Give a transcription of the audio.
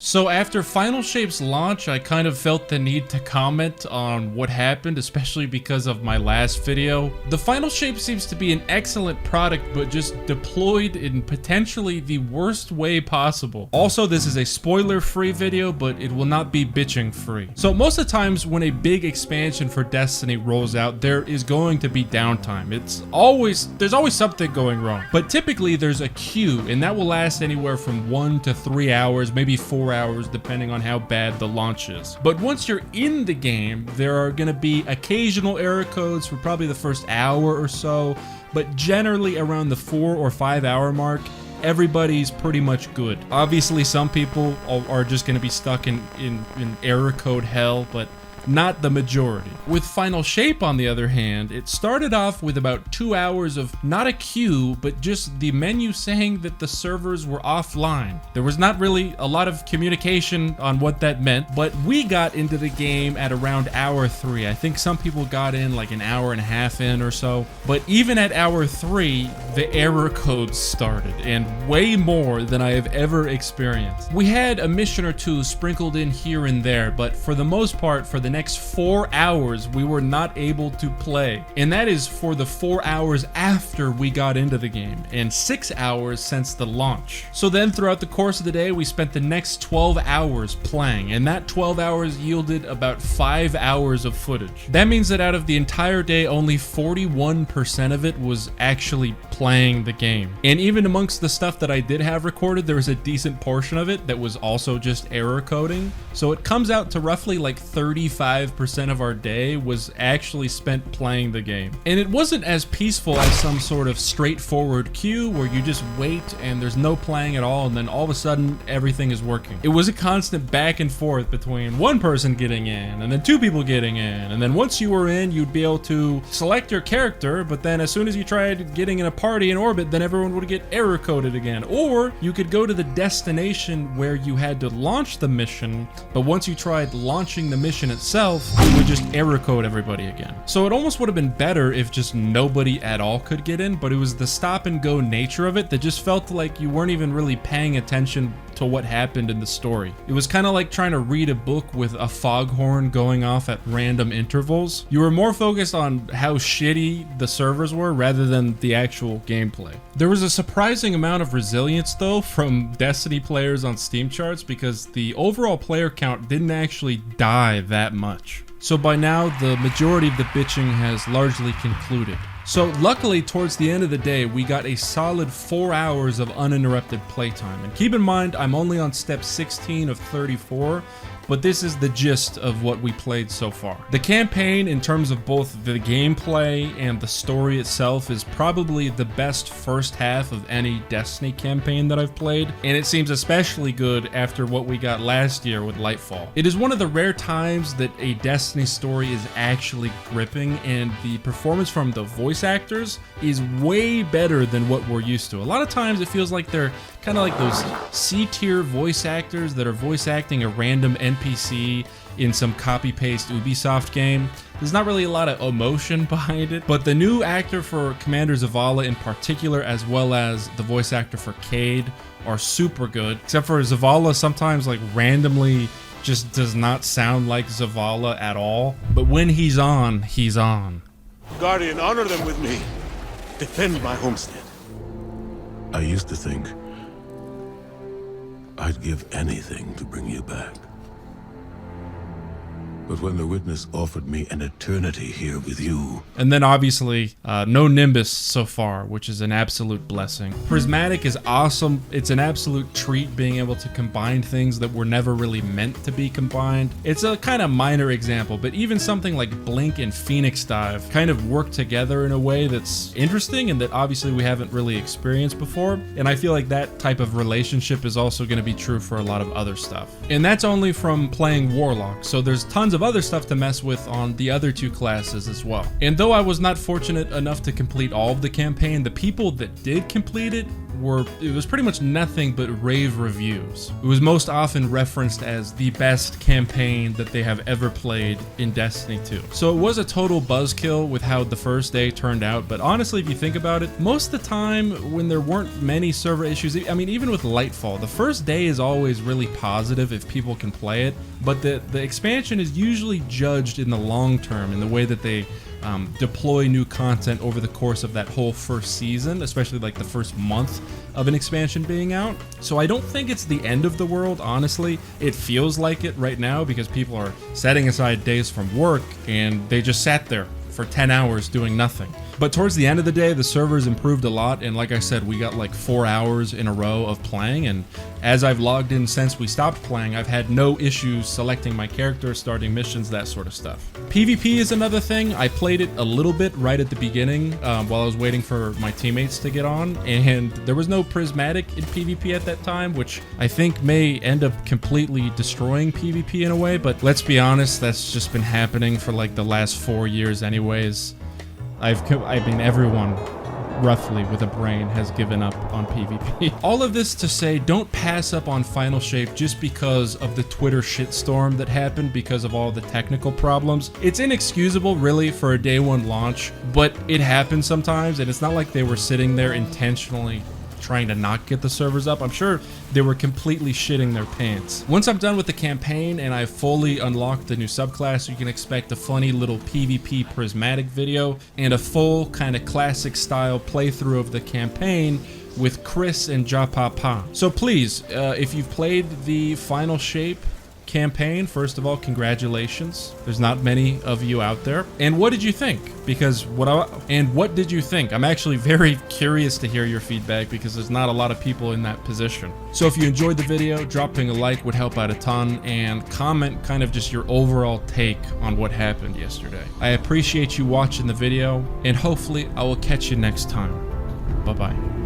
So after Final Shape's launch, I kind of felt the need to comment on what happened, especially because of my last video. The Final Shape seems to be an excellent product, but just deployed in potentially the worst way possible. Also, this is a spoiler-free video, but it will not be bitching-free. So most of the times when a big expansion for Destiny rolls out, there is going to be downtime. There's always something going wrong. But typically there's a queue, and that will last anywhere from 1 to 3 hours, maybe 4 hours, depending on how bad the launch is. But once you're in the game, there are going to be occasional error codes for probably the first hour or so, but generally around the 4 or 5 hour mark, everybody's pretty much good. Obviously, some people are just going to be stuck in error code hell, but not the majority. With Final Shape, on the other hand, it started off with about 2 hours of not a queue, but just the menu saying that the servers were offline. There was not really a lot of communication on what that meant, but we got into the game at around hour 3. I think some people got in like an hour and a half in or so, but even at hour 3, the error codes started, and way more than I have ever experienced. We had a mission or two sprinkled in here and there, but for the most part, for the next 4 hours, we were not able to play. And that is for the 4 hours after we got into the game, and 6 hours since the launch. So then throughout the course of the day, we spent the next 12 hours playing, and that 12 hours yielded about 5 hours of footage. That means that out of the entire day, only 41% of it was actually playing the game. And even amongst the stuff that I did have recorded, there was a decent portion of it that was also just error coding. So it comes out to roughly like 35% of our day was actually spent playing the game. And it wasn't as peaceful as some sort of straightforward queue where you just wait and there's no playing at all, and then all of a sudden everything is working. It was a constant back and forth between one person getting in and then 2 people getting in, and then once you were in, you'd be able to select your character, but then as soon as you tried getting in a party in orbit, then everyone would get error coded again. Or you could go to the destination where you had to launch the mission, but once you tried launching the mission itself, it would just error code everybody again. So it almost would have been better if just nobody at all could get in, but it was the stop and go nature of it that just felt like you weren't even really paying attention to what happened in the story. It was kind of like trying to read a book with a foghorn going off at random intervals. You were more focused on how shitty the servers were rather than the actual gameplay. There was a surprising amount of resilience though from Destiny players on Steam charts, because the overall player count didn't actually die that much. So by now, the majority of the bitching has largely concluded. So luckily, towards the end of the day, we got a solid 4 hours of uninterrupted playtime. And keep in mind, I'm only on step 16 of 34, but this is the gist of what we played so far. The campaign, in terms of both the gameplay and the story itself, is probably the best first half of any Destiny campaign that I've played, and it seems especially good after what we got last year with Lightfall. It is one of the rare times that a Destiny story is actually gripping, and the performance from the voice actors is way better than what we're used to. A lot of times it feels like they're kind of like those C-tier voice actors that are voice acting a random NPC in some copy-paste Ubisoft game. There's not really a lot of emotion behind it, but the new actor for Commander Zavala in particular, as well as the voice actor for Cade, are super good. Except for Zavala sometimes like randomly just does not sound like Zavala at all. But when he's on, he's on. Guardian, honor them with me. Defend my homestead. I used to think I'd give anything to bring you back. But when the Witness offered me an eternity here with you... And then obviously, no Nimbus so far, which is an absolute blessing. Prismatic is awesome. It's an absolute treat being able to combine things that were never really meant to be combined. It's a kind of minor example, but even something like Blink and Phoenix Dive kind of work together in a way that's interesting and that obviously we haven't really experienced before. And I feel like that type of relationship is also going to be true for a lot of other stuff. And that's only from playing Warlock, so there's tons of other stuff to mess with on the other 2 classes as well. And though I was not fortunate enough to complete all of the campaign, the people that did complete it it was pretty much nothing but rave reviews. It was most often referenced as the best campaign that they have ever played in Destiny 2. So it was a total buzzkill with how the first day turned out, but honestly, if you think about it, most of the time when there weren't many server issues, I mean, even with Lightfall, the first day is always really positive if people can play it, but the expansion is usually judged in the long term in the way that they deploy new content over the course of that whole first season, especially like the first month of an expansion being out. So I don't think it's the end of the world, honestly. It feels like it right now because people are setting aside days from work and they just sat there for 10 hours doing nothing. But towards the end of the day, the servers improved a lot, and like I said, we got like 4 hours in a row of playing, and as I've logged in since we stopped playing, I've had no issues selecting my character, starting missions, that sort of stuff. PvP is another thing. I played it a little bit right at the beginning while I was waiting for my teammates to get on, and there was no Prismatic in PvP at that time, which I think may end up completely destroying PvP in a way, but let's be honest, that's just been happening for like the last 4 years anyways. I mean, everyone roughly with a brain has given up on PvP. All of this to say, don't pass up on Final Shape just because of the Twitter shitstorm that happened because of all the technical problems. It's inexcusable really for a day one launch, but it happens sometimes, and it's not like they were sitting there intentionally trying to not get the servers up. I'm sure they were completely shitting their pants. Once I'm done with the campaign and I've fully unlocked the new subclass, you can expect a funny little PvP Prismatic video and a full kind of classic style playthrough of the campaign with Chris and Japapa. So please, if you've played the Final Shape campaign, first of all, congratulations. There's not many of you out there. And what did you think? Because what did you think? I'm actually very curious to hear your feedback because there's not a lot of people in that position. So if you enjoyed the video, dropping a like would help out a ton, and comment kind of just your overall take on what happened yesterday. I appreciate you watching the video, and hopefully I will catch you next time. Bye-bye.